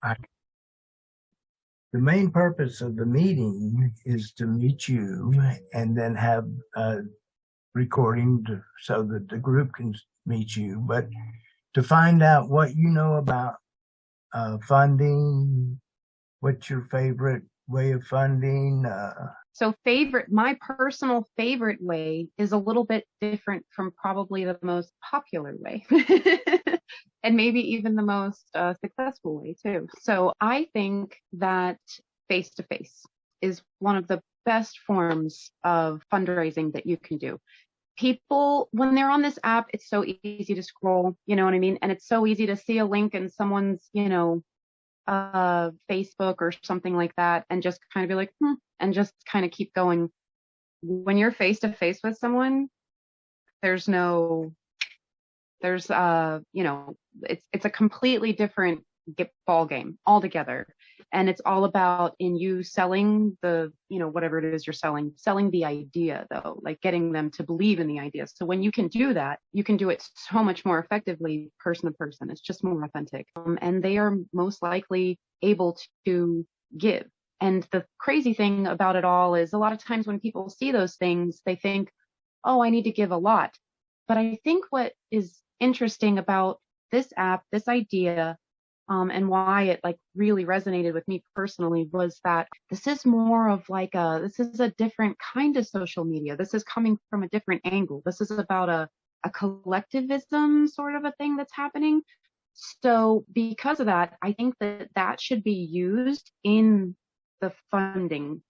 I, the main purpose of the meeting is to meet you and then have a recording so that the group can meet you, but to find out what you know about funding, what's your favorite way of funding. So my personal favorite way is a little bit different from probably the most popular way. And maybe even the most successful way too. So I think that face to face is one of the best forms of fundraising that you can do. People, when they're on this app, it's so easy to scroll, you know what I mean? And it's so easy to see a link in someone's, Facebook or something like that and just kind of be like, and just kind of keep going. When you're face to face with someone, there's it's a completely different ball game altogether. And it's all about in you selling whatever it is you're selling the idea though, like getting them to believe in the idea. So when you can do that, you can do it so much more effectively person to person. It's just more authentic. And they are most likely able to give. And the crazy thing about it all is a lot of times when people see those things, they think, oh, I need to give a lot. But I think what is interesting about this app, this idea, and why it like really resonated with me personally was that this is more of this is a different kind of social media. This is coming from a different angle. This is about a collectivism sort of a thing that's happening. So because of that, I think that should be used in the funding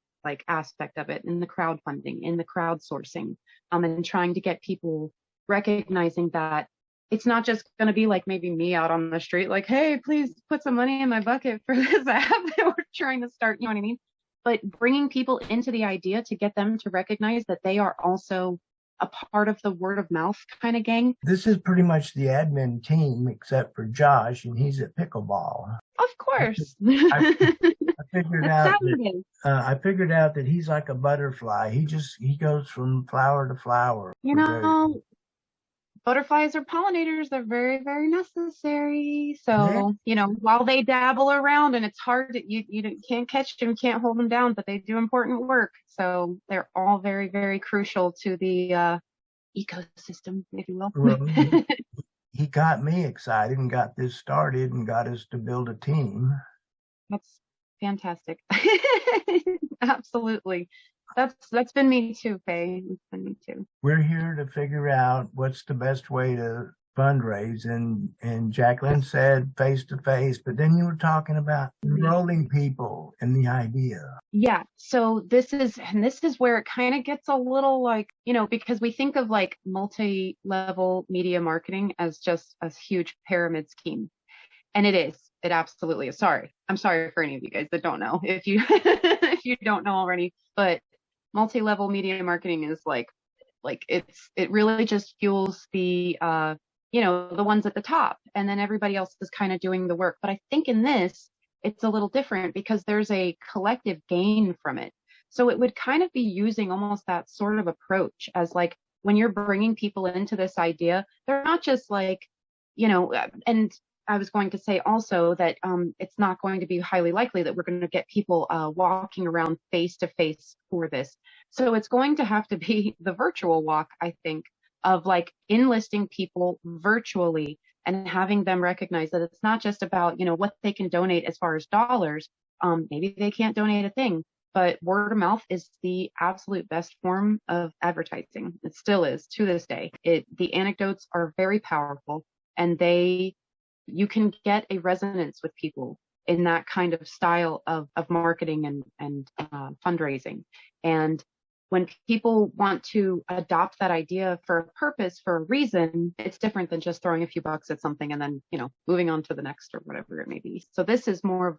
aspect of it, in the crowdfunding, in the crowdsourcing, and trying to get people recognizing that it's not just going to be like maybe me out on the street, like, hey, please put some money in my bucket for this app that we're trying to start, you know what I mean? But bringing people into the idea to get them to recognize that they are also a part of the word of mouth kind of gang. This is pretty much the admin team, except for Josh, and he's at pickleball. Of course. I figured out I figured out that he's like a butterfly. He goes from flower to flower. Butterflies are pollinators. They're very, very necessary. So, while they dabble around and it's hard, you can't catch them, can't hold them down, but they do important work. So they're all very, very crucial to the ecosystem, if you will. Well, he got me excited and got this started and got us to build a team. That's fantastic. Absolutely. That's been me too, Faye. It's been me too. We're here to figure out what's the best way to fundraise, and Jacqueline said face to face, but then you were talking about enrolling people in the idea. Yeah. So this is where it kind of gets a little because we think of multi-level media marketing as just a huge pyramid scheme. And it is. It absolutely is. I'm sorry for any of you guys that don't know, if you if you don't know already, but multi-level media marketing is it really just fuels the the ones at the top, and then everybody else is kind of doing the work. But I think in this, it's a little different because there's a collective gain from it. So it would kind of be using almost that sort of approach as when you're bringing people into this idea, they're not just and I was going to say also that it's not going to be highly likely that we're going to get people walking around face to face for this. So it's going to have to be the virtual walk, I think, of enlisting people virtually and having them recognize that it's not just about, what they can donate as far as dollars. Maybe they can't donate a thing, but word of mouth is the absolute best form of advertising. It still is to this day. The anecdotes are very powerful, and you can get a resonance with people in that kind of style of marketing and fundraising. And when people want to adopt that idea for a purpose, for a reason, it's different than just throwing a few bucks at something and then, moving on to the next or whatever it may be. So this is more of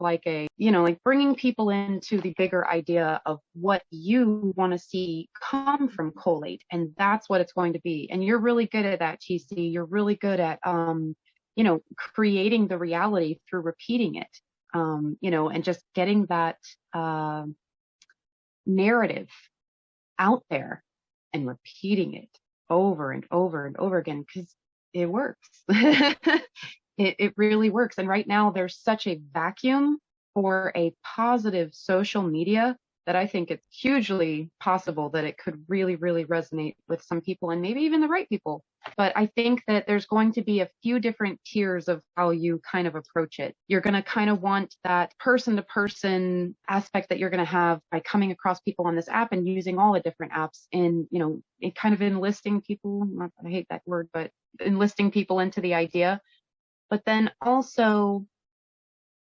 bringing people into the bigger idea of what you want to see come from Collate. And that's what it's going to be. And you're really good at that, TC. You're really good at, creating the reality through repeating it, and just getting that narrative out there and repeating it over and over and over again, because it works. It really works. And right now there's such a vacuum for a positive social media that I think it's hugely possible that it could really, really resonate with some people and maybe even the right people. But I think that there's going to be a few different tiers of how you kind of approach it. You're going to kind of want that person to person aspect that you're going to have by coming across people on this app and using all the different apps in, it kind of enlisting people. I hate that word, but enlisting people into the idea. But then also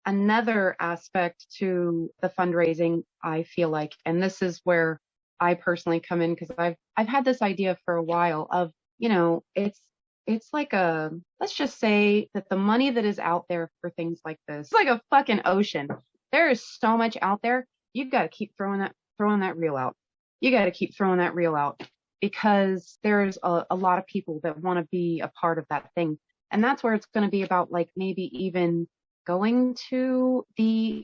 another aspect to the fundraising, I feel like, and this is where I personally come in because I've had this idea for a while of, it's like let's just say that the money that is out there for things like this, it's like a fucking ocean. There is so much out there. You've got to keep throwing that reel out. You got to keep throwing that reel out because there's a lot of people that want to be a part of that thing. And that's where it's going to be about like maybe even going to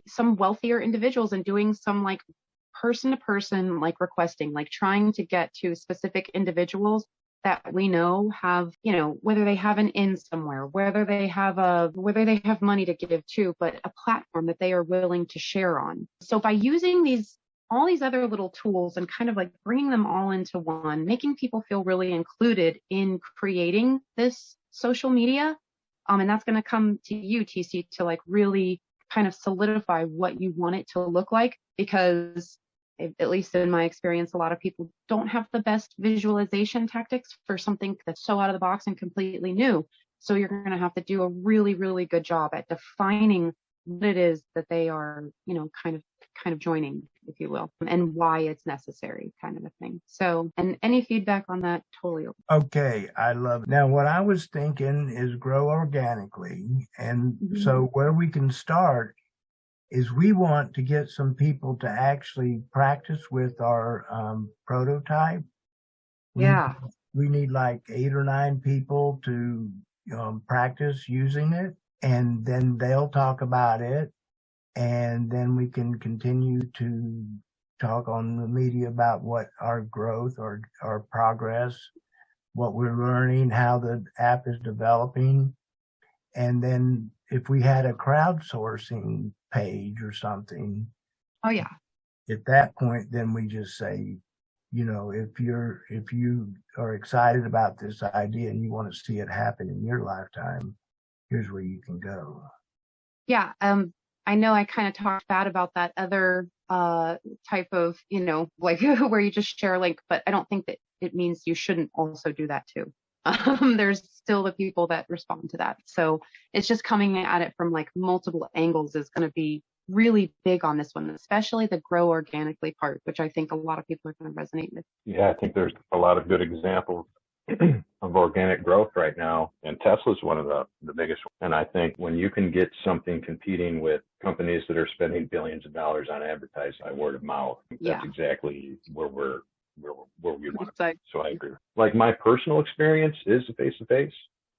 some wealthier individuals and doing some like person to person like requesting, like trying to get to specific individuals that we know have, whether they have an in somewhere, whether they have money to give to, but a platform that they are willing to share on. So by using all these other little tools and kind of like bringing them all into one, making people feel really included in creating this social media. And that's going to come to you, TC, to like really kind of solidify what you want it to look like, because at least in my experience, a lot of people don't have the best visualization tactics for something that's so out of the box and completely new. So you're going to have to do a really, really good job at defining what it is that they are, kind of joining, if you will, and why it's necessary, kind of a thing. So, and any feedback on that, totally open. Okay, I love it. Now, what I was thinking is grow organically. And so where we can start is we want to get some people to actually practice with our prototype. We need like 8 or 9 people to practice using it, and then they'll talk about it. And then we can continue to talk on the media about what our growth or our progress, what we're learning, how the app is developing. And then if we had a crowdsourcing page or something. Oh yeah. At that point, then we just say, if you are excited about this idea and you want to see it happen in your lifetime, here's where you can go. Yeah. I know I kind of talked bad about that other type of, like where you just share a link, but I don't think that it means you shouldn't also do that too. There's still the people that respond to that. So it's just coming at it from like multiple angles is going to be really big on this one, especially the grow organically part, which I think a lot of people are going to resonate with. Yeah, I think there's a lot of good examples of organic growth right now, and Tesla's one of the biggest. And I think when you can get something competing with companies that are spending billions of dollars on advertising by word of mouth, that's exactly where we want to be. So I agree. Like my personal experience is face-to-face,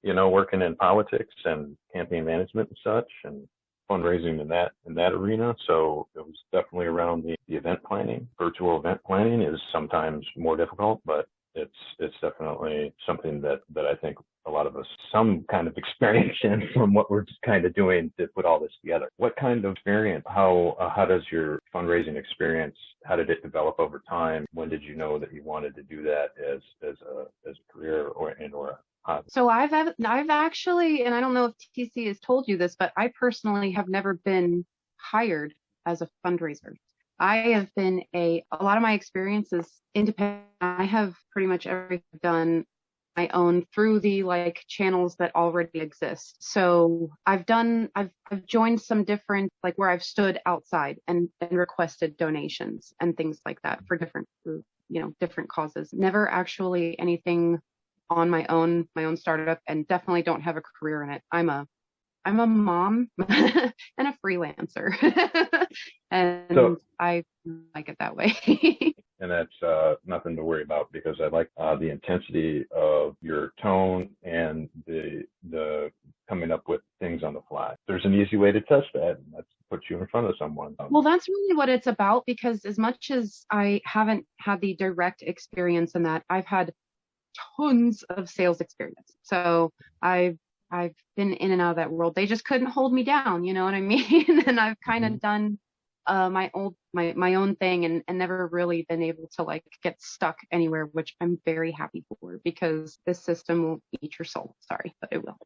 working in politics and campaign management and such, and fundraising in that arena. So it was definitely around the event planning. Virtual event planning is sometimes more difficult, but it's definitely something that I think a lot of us some kind of experience in from what we're just kind of doing to put all this together. What kind of experience? How does your fundraising experience? How did it develop over time? When did you know that you wanted to do that as a career or a hobby? So I've actually, and I don't know if TC has told you this, but I personally have never been hired as a fundraiser. I have been a lot of my experiences independent. I have pretty much everything done my own through the like channels that already exist. So I've joined some different, like where I've stood outside and requested donations and things like that for different causes. Never actually anything on my own startup, and definitely don't have a career in it. I'm a mom and a freelancer. And so, I like it that way. And that's nothing to worry about, because I like the intensity of your tone and the coming up with things on the fly. There's an easy way to test that, and that's put you in front of someone. Well, that's really what it's about, because as much as I haven't had the direct experience in that, I've had tons of sales experience. So I've I've been in and out of that world. They just couldn't hold me down, you know what I mean? And I've kind of done my own thing and never really been able to like get stuck anywhere, which I'm very happy for, because this system will eat your soul. Sorry, but it will.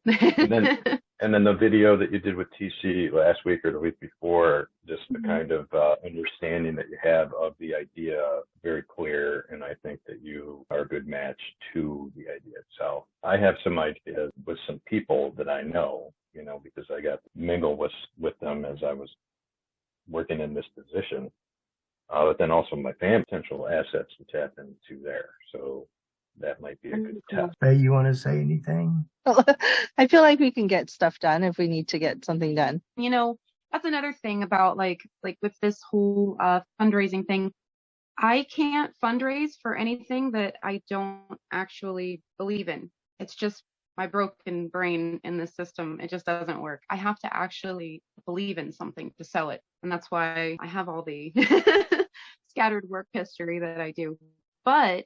And then the video that you did with TC last week or the week before, just the kind of understanding that you have of the idea, very clear. And I think that you are a good match to the idea itself. I have some ideas with some people that I know, you know, because I got to mingle with them as I was working in this position, but then also my family potential assets to tap into there. So that might be a good test. Hey, you want to say anything? I feel like we can get stuff done if we need to get something done. You know, that's another thing about like with this whole fundraising thing. I can't fundraise for anything that I don't actually believe in. It's just my broken brain in this system. It just doesn't work. I have to actually believe in something to sell it. And that's why I have all the scattered work history that I do. But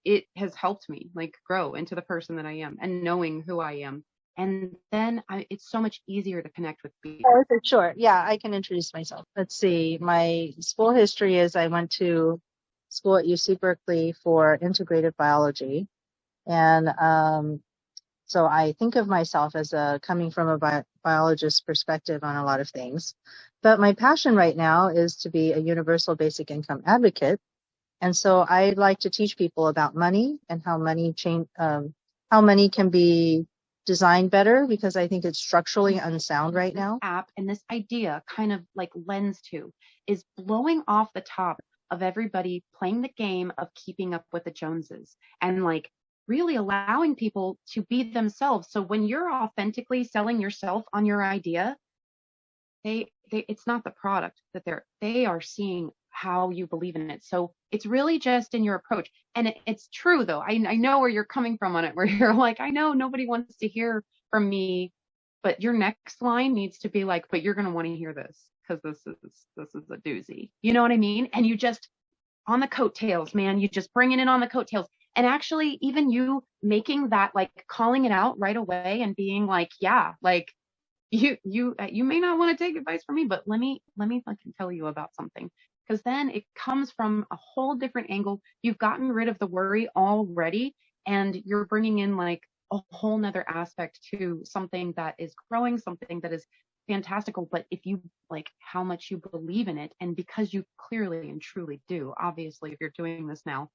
it has helped me like grow into the person that I am and knowing who I am. And then it's so much easier to connect with people. Oh, for sure. Yeah, I can introduce myself. Let's see. My school history is I went to school at UC Berkeley for integrative biology. And so I think of myself as coming from a biologist perspective on a lot of things. But my passion right now is to be a universal basic income advocate. And so I like to teach people about money and how money can be designed better, because I think it's structurally unsound right now. App and this idea kind of like lends to is blowing off the top of everybody playing the game of keeping up with the Joneses and like really allowing people to be themselves. So when you're authentically selling yourself on your idea, it's not the product that they are seeing how you believe in it. So it's really just in your approach. And it's true though. I know where you're coming from on it, where you're like, I know nobody wants to hear from me, but your next line needs to be like, but you're going to want to hear this because this is a doozy. You know what I mean? And you just on the coattails, man, you just bring it in on the coattails. And actually even you making that, like calling it out right away and being like, yeah, like you may not want to take advice from me, but let me fucking tell you about something. Because then it comes from a whole different angle. You've gotten rid of the worry already, and you're bringing in like a whole nother aspect to something that is growing, something that is fantastical. But if you like how much you believe in it, and because you clearly and truly do, obviously, if you're doing this now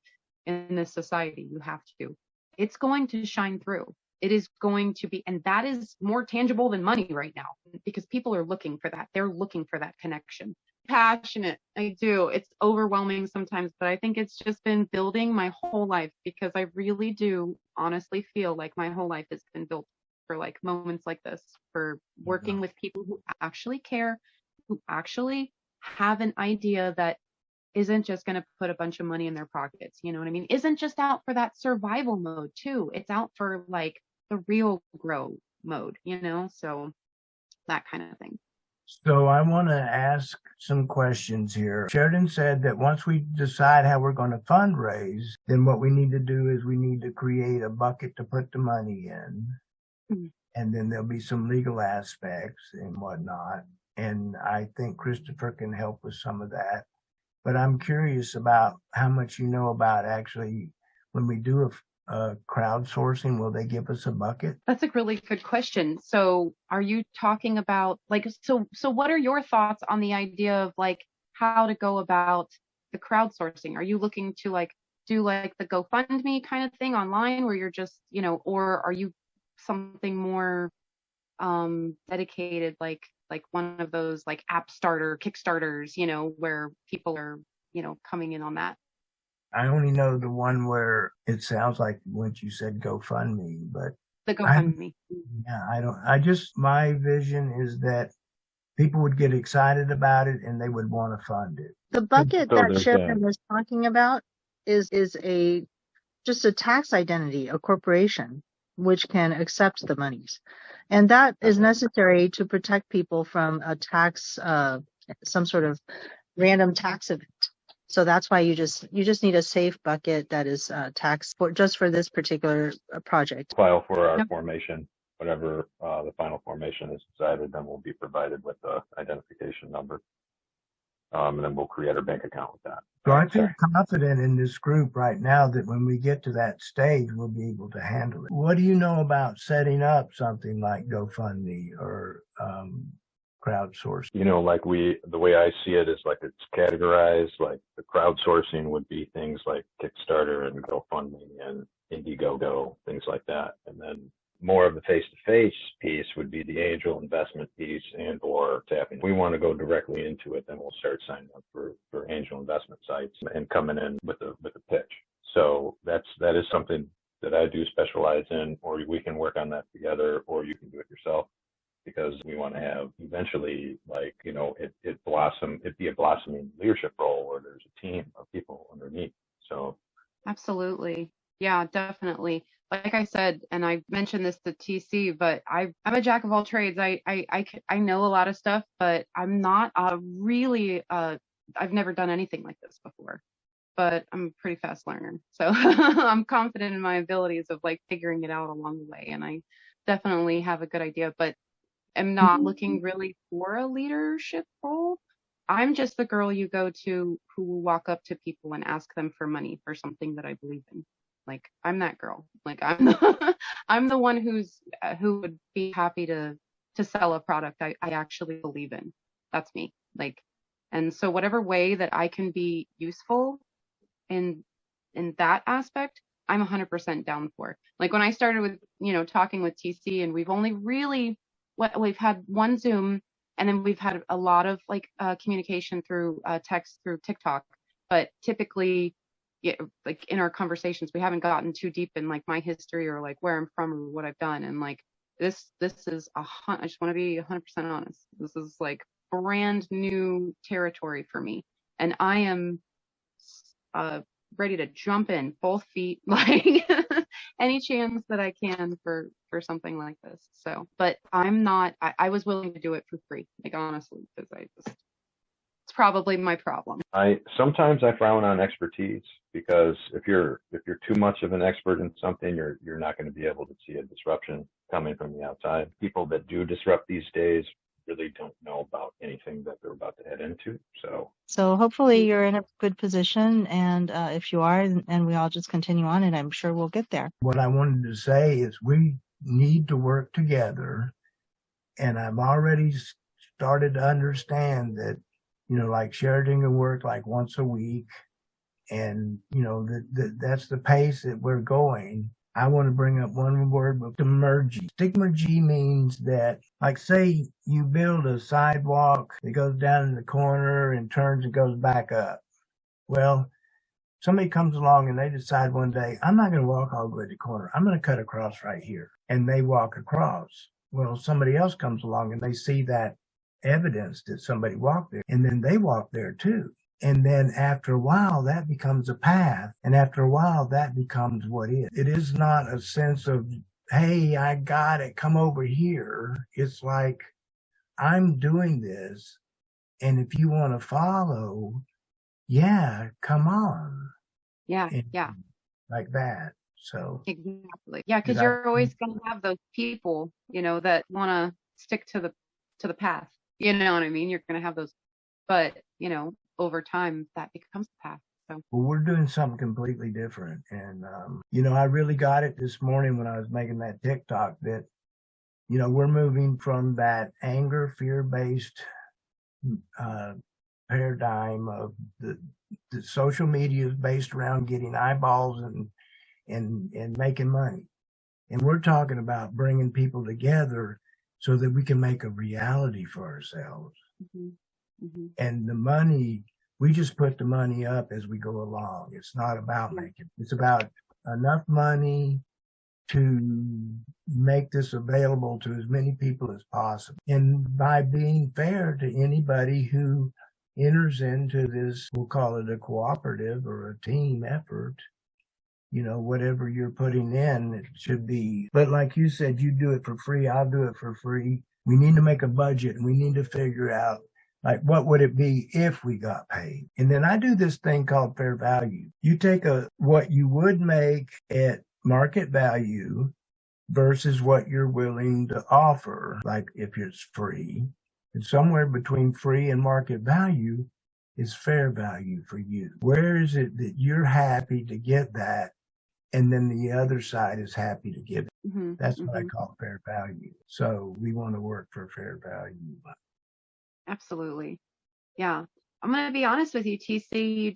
in this society, you have to, it's going to shine through. It is going to be, and that is more tangible than money right now, because people are looking for that. They're looking for that connection. Passionate, I do. It's overwhelming sometimes, but I think it's just been building my whole life, because I really do honestly feel like my whole life has been built for like moments like this, for working with people who actually care, who actually have an idea that isn't just going to put a bunch of money in their pockets. You know what I mean? Isn't just out for that survival mode too. It's out for like the real grow mode, you know? So that kind of thing. So I want to ask some questions here. Sheridan said that once we decide how we're going to fundraise, then what we need to do is we need to create a bucket to put the money in. Mm-hmm. And then there'll be some legal aspects and whatnot. And I think Christopher can help with some of that. But I'm curious about how much you know about actually when we do a crowdsourcing, will they give us a bucket? That's a really good question. So are you talking about like, so what are your thoughts on the idea of like how to go about the crowdsourcing? Are you looking to like do like the GoFundMe kind of thing online where you're just, you know, or are you something more dedicated, like one of those like app starter Kickstarters, you know, where people are, you know, coming in on that? I only know the one where it sounds like once you said GoFundMe, but the GoFundMe. My vision is that people would get excited about it and they would want to fund it. The bucket that Sheridan was talking about is just a tax identity, a corporation, which can accept the monies. And that is necessary to protect people from a tax, some sort of random tax event. So that's why you just need a safe bucket that is tax for just for this particular project. File for our formation whatever the final formation is decided, then we'll be provided with the identification number. And then we'll create our bank account with that. So I feel confident in this group right now that when we get to that stage, we'll be able to handle it. What do you know about setting up something like GoFundMe or crowdsourcing? You know, like the way I see it is like it's categorized, like the crowdsourcing would be things like Kickstarter and GoFundMe and Indiegogo, things like that. And then more of the face-to-face piece would be the angel investment piece and or tapping. If we want to go directly into it, then we'll start signing up for angel investment sites and coming in with a pitch. So that is something that I do specialize in, or we can work on that together, or you can do it yourself, because we want to have eventually, like, you know, it be a blossoming leadership role where there's a team of people underneath. So Absolutely. Yeah, definitely. Like I said, and I mentioned this to TC, but I'm a jack of all trades. I know a lot of stuff, but I'm not really I've never done anything like this before. But I'm a pretty fast learner, so I'm confident in my abilities of like figuring it out along the way, and I definitely have a good idea, but am not looking really for a leadership role. I'm just the girl you go to who will walk up to people and ask them for money for something that I believe in. Like, I'm that girl. Like, I'm the one who would be happy to sell a product I actually believe in. That's me. Like, and so whatever way that I can be useful in that aspect, I'm 100% down for. Like when I started with, you know, talking with TC, and we've only really we've had one Zoom, and then we've had a lot of like communication through text through TikTok, but typically, yeah, like in our conversations, we haven't gotten too deep in like my history or like where I'm from or what I've done. And like this is I just want to be 100% honest. This is like brand new territory for me, and I am ready to jump in both feet, like any chance that I can for something like this. So, but I'm not. I was willing to do it for free, like honestly, because it's probably my problem. Sometimes I frown on expertise, because if you're too much of an expert in something, you're not going to be able to see a disruption coming from the outside. People that do disrupt these days really don't know about anything that they're about to head into. So hopefully you're in a good position, and if you are, and we all just continue on, and I'm sure we'll get there. What I wanted to say is we need to work together, and I've already started to understand that, you know, like Sheridan can work like once a week, and, you know, that's the pace that we're going. I want to bring up one word, but stigmergy. Stigmergy means that, like, say you build a sidewalk that goes down in the corner and turns and goes back up. Well, somebody comes along and they decide one day, I'm not going to walk all the way to the corner. I'm going to cut across right here. And they walk across. Well, somebody else comes along and they see that evidence that somebody walked there, and then they walk there too. And then after a while, that becomes a path. And after a while, that becomes what is. It is not a sense of, hey, I got it, come over here. It's like, I'm doing this, and if you want to follow, yeah, come on. Yeah, and yeah. Like that. So exactly. Yeah, because you're always going to have those people, you know, that want to stick to the path. You know what I mean? You're going to have those, but, you know, over time that becomes the path. So, well, we're doing something completely different. And, you know, I really got it this morning when I was making that TikTok that, you know, we're moving from that anger, fear-based paradigm of the social media is based around getting eyeballs and making money. And we're talking about bringing people together so that we can make a reality for ourselves. mm-hmm. Mm-hmm. And the money, we just put the money up as we go along. It's not about making, it's about enough money to make this available to as many people as possible. And by being fair to anybody who enters into this, we'll call it a cooperative or a team effort, you know, whatever you're putting in, it should be. But like you said, you do it for free, I'll do it for free. We need to make a budget, and we need to figure out, like, what would it be if we got paid? And then I do this thing called fair value. You take what you would make at market value versus what you're willing to offer. Like if it's free, and somewhere between free and market value is fair value for you. Where is it that you're happy to get that, and then the other side is happy to give it? Mm-hmm. That's what I call fair value. So we want to work for fair value. Absolutely. Yeah. I'm going to be honest with you, TC.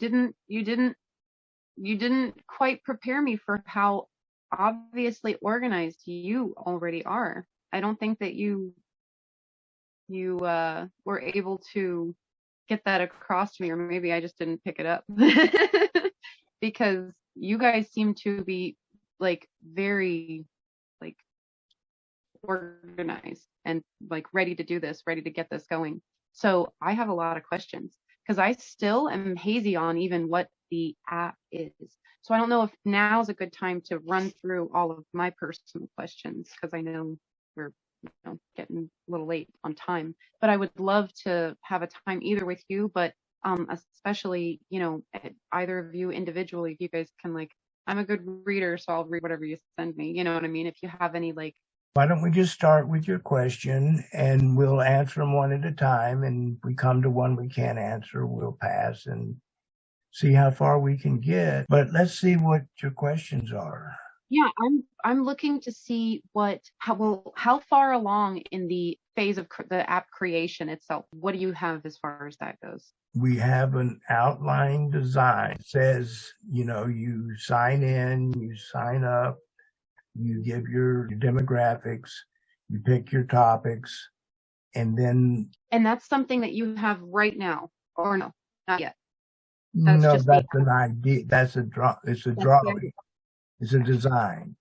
You didn't quite prepare me for how obviously organized you already are. I don't think that you were able to get that across to me, or maybe I just didn't pick it up. Because you guys seem to be like very like organized and like ready to do this, ready to get this going. So I have a lot of questions because I still am hazy on even what the app is. So I don't know if now is a good time to run through all of my personal questions because I know we're getting a little late on time. But I would love to have a time either with you, but especially either of you individually, if you guys can like. I'm a good reader, so I'll read whatever you send me. You know what I mean? If you have any like. Why don't we just start with your question and we'll answer them one at a time. And if we come to one we can't answer, we'll pass and see how far we can get. But let's see what your questions are. Yeah, I'm looking to see how far along in the phase of the app creation itself. What do you have as far as that goes? We have an outline design. It says, you sign in, you sign up, you give your demographics, you pick your topics, and then. And that's something that you have right now, or no, not yet. That's an idea. It's a drawing. It's a design.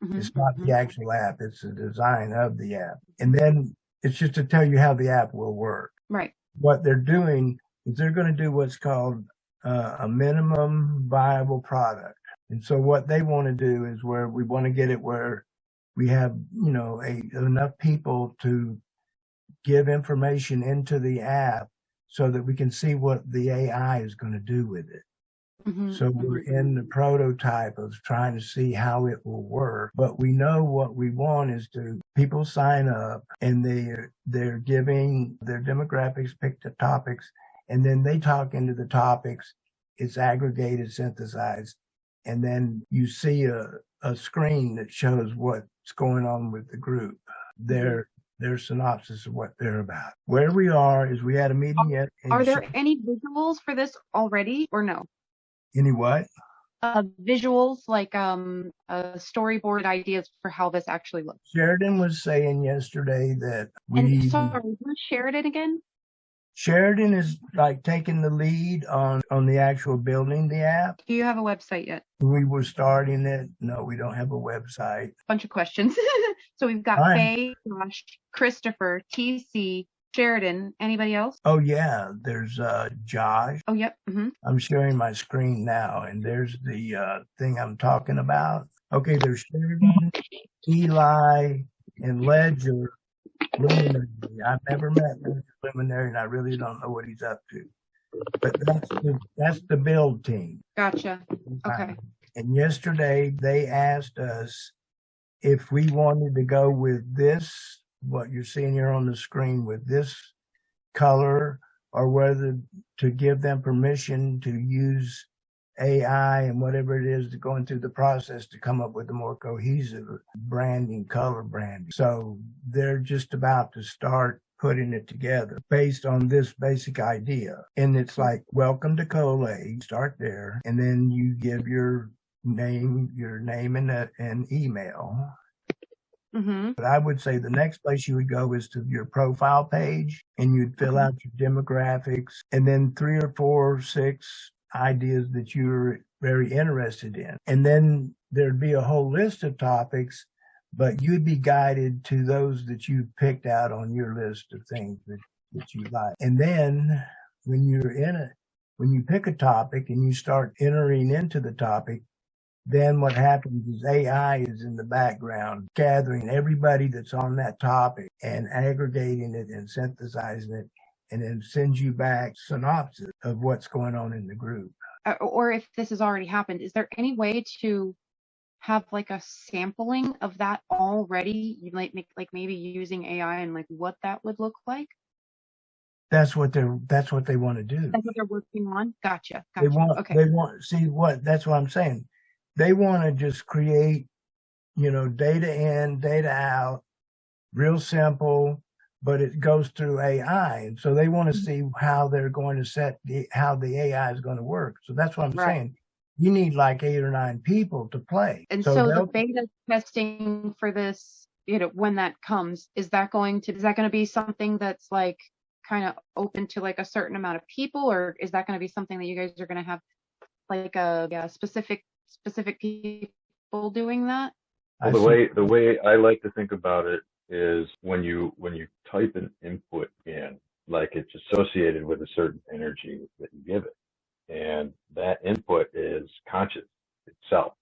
Mm-hmm. It's not the actual app. It's a design of the app. And then it's just to tell you how the app will work. Right. What they're doing is they're going to do what's called a minimum viable product. And so what they want to do is where we want to get it where we have, enough people to give information into the app so that we can see what the AI is going to do with it. Mm-hmm. So we're in the prototype of trying to see how it will work. But we know what we want is to people sign up and they're giving their demographics, pick the topics, and then they talk into the topics. It's aggregated, synthesized, and then you see a screen that shows what's going on with the group. Their synopsis of what they're about. Where we are is we had a meeting yet. Are there any visuals for this already or no? Any what? Visuals, like storyboard ideas for how this actually looks. Sheridan was saying yesterday that sorry, who shared it again? Sheridan is like taking the lead on the actual building the app. Do you have a website yet? We were starting it. No, we don't have a website. Bunch of questions. So we've got Faye, Josh, Christopher, TC, Sheridan. Anybody else? Oh yeah, there's Josh. Oh yep. Mm-hmm. I'm sharing my screen now, and there's the thing I'm talking about. Okay, there's Sheridan, Eli, and Ledger. Luminary. I've never met Luminary, and I really don't know what he's up to. But that's the build team. Gotcha. Okay. And yesterday they asked us if we wanted to go with this, what you're seeing here on the screen, with this color, or whether to give them permission to use AI and whatever it is to going through the process to come up with a more cohesive branding, color branding. So they're just about to start putting it together based on this basic idea. And it's like, welcome to Collate, start there, and then you give your name and email. Mm-hmm. But I would say the next place you would go is to your profile page, and you'd fill out your demographics, and then 3 or 4 or 6 ideas that you're very interested in. And then there'd be a whole list of topics, but you'd be guided to those that you picked out on your list of things that you like. And then when you're in it, when you pick a topic and you start entering into the topic, then what happens is AI is in the background gathering everybody that's on that topic and aggregating it and synthesizing it, and then sends you back synopsis of what's going on in the group. Or if this has already happened, is there any way to have like a sampling of that already? You might make like maybe using AI and like what that would look like? That's what they want to do. That's what they're working on? Gotcha. They Gotcha. Okay. want, see what, that's what I'm saying. They want to just create, data in, data out, real simple, but it goes through AI. And so they want to see how they're going to how the AI is going to work. So that's what I'm Right. saying. You need like 8 or 9 people to play. And So so the beta testing for this, when that comes, is that going to be something that's like kind of open to like a certain amount of people, or is that going to be something that you guys are going to have like a specific people doing that? Well, the way I like to think about it is when you type an input in, like it's associated with a certain energy that you give it, and that input is conscious itself.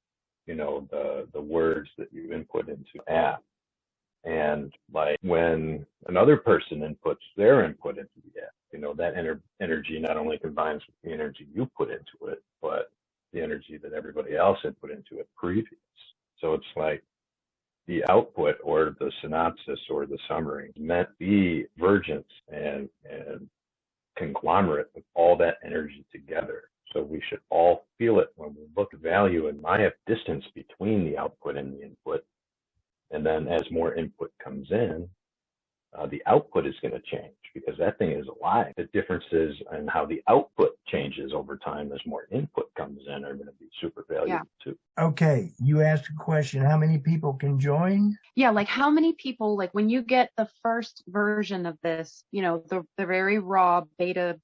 The words that you input into the app, and like when another person inputs their input into the app, that energy not only combines with the energy you put into it, but the energy that everybody else input into it previous. So it's like the output or the synopsis or the summary meant the vergence and conglomerate of all that energy together. So we should all feel it when we look at value, and I have distance between the output and the input. And then as more input comes in, the output is going to change because that thing is alive. The differences in how the output changes over time as more input comes in are going to be super valuable too. Okay, you asked a question, how many people can join? Yeah, like how many people, like when you get the first version of this, the very raw beta,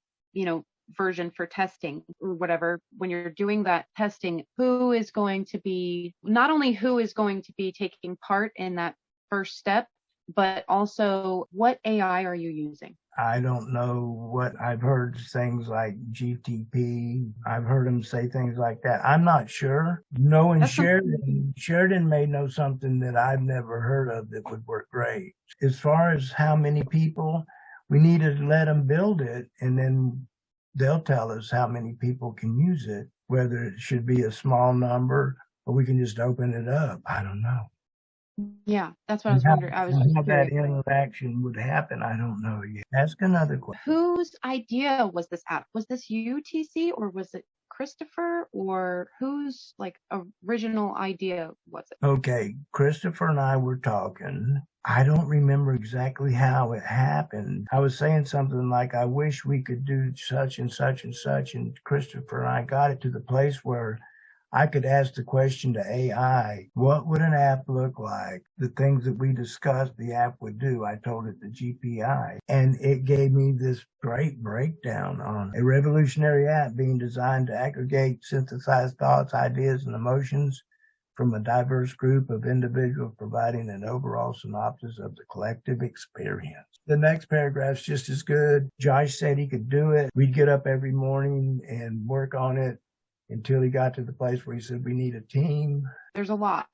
version for testing or whatever, when you're doing that testing, not only who is going to be taking part in that first step, but also what AI are you using? I don't know what I've heard, things like GTP. I've heard them say things like that. I'm not sure. No, and Sheridan may know something that I've never heard of that would work great. As far as how many people, we need to let them build it, and then they'll tell us how many people can use it, whether it should be a small number or we can just open it up. I don't know. Yeah, that's what I was wondering. I was just how that curious. interaction would happen, I don't know yet. Ask another question. Whose idea was this app? Was this you, TC, or was it Christopher, or whose like original idea was it? Okay, Christopher and I were talking. I don't remember exactly how it happened. I was saying something like, I wish we could do such and such and such, and Christopher and I got it to the place where I could ask the question to AI, what would an app look like? The things that we discussed, the app would do. I told it the GPI, and it gave me this great breakdown on a revolutionary app being designed to aggregate, synthesize thoughts, ideas, and emotions from a diverse group of individuals, providing an overall synopsis of the collective experience. The next paragraph's just as good. Josh said he could do it. We'd get up every morning and work on it until he got to the place where he said, we need a team. There's a lot.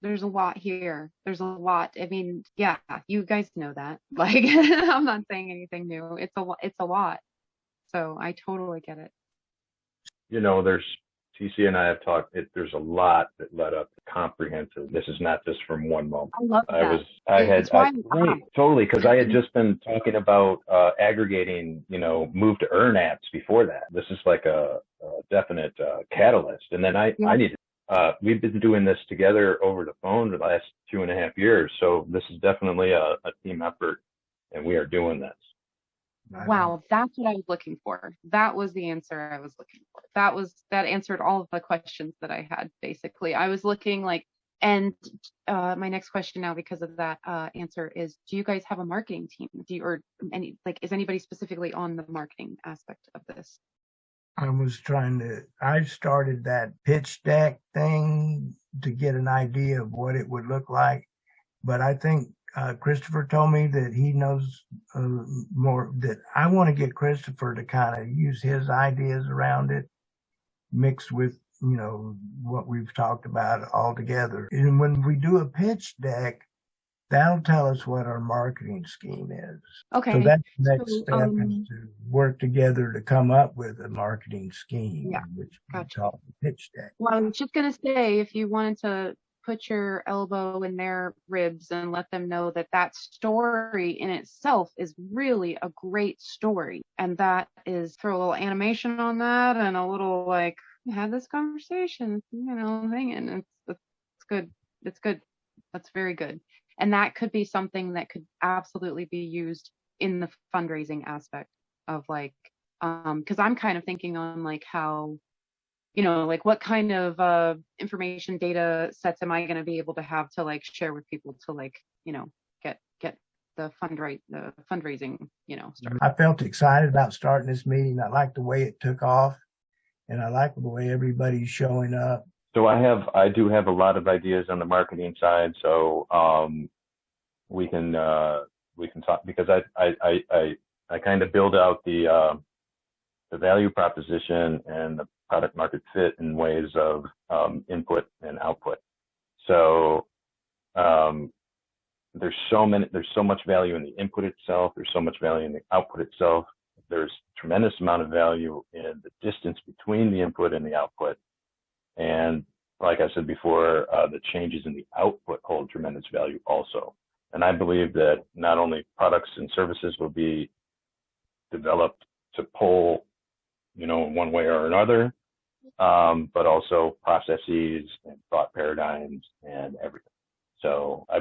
There's a lot here. There's a lot. I mean, yeah, you guys know that. Like, I'm not saying anything new. It's a lot. So I totally get it. There's TC and I have talked. There's a lot that led up to comprehensive. This is not just from one moment. I love that. Totally, because I had just been talking about aggregating, move to earn apps before that. This is like a definite catalyst. And then I needed. We've been doing this together over the phone for the last 2.5 years. So this is definitely a team effort, and we are doing this. Wow, that's what I was looking for. That was the answer I was looking for. That answered all of the questions that I had, basically. I was looking like, and my next question now, because of that answer, is, do you guys have a marketing team? Is anybody specifically on the marketing aspect of this? I started that pitch deck thing to get an idea of what it would look like. But I think Christopher told me that he knows more, that I want to get Christopher to kind of use his ideas around it, mixed with, what we've talked about all together. And when we do a pitch deck, That'll tell us what our marketing scheme is. Okay. So that's the next So, step is to work together to come up with a marketing scheme, Yeah, which we gotcha. call the pitch deck. Well, I was just gonna say, if you wanted to put your elbow in their ribs and let them know that that story in itself is really a great story, and that is throw a little animation on that and a little like had this conversation, thing, and it's good. It's good. That's very good. And that could be something that could absolutely be used in the fundraising aspect of like, because I'm kind of thinking on like how like what kind of information data sets am I going to be able to have to like share with people to like, get the fundraising, started. I felt excited about starting this meeting. I like the way it took off, and I like the way everybody's showing up. So I do have a lot of ideas on the marketing side. So we can talk, because I kind of build out the value proposition and the product market fit in ways of input and output. So there's so much value in the input itself. There's so much value in the output itself. There's tremendous amount of value in the distance between the input and the output. And like I said before, the changes in the output hold tremendous value also. And I believe that not only products and services will be developed to pull, in one way or another, but also processes and thought paradigms and everything. So I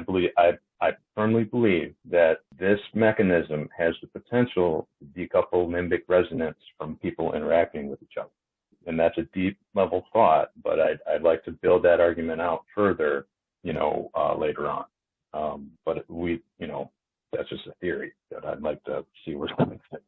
firmly believe that this mechanism has the potential to decouple limbic resonance from people interacting with each other. And that's a deep level thought, but I'd like to build that argument out further, later on. But that's just a theory that I'd like to see where something fits.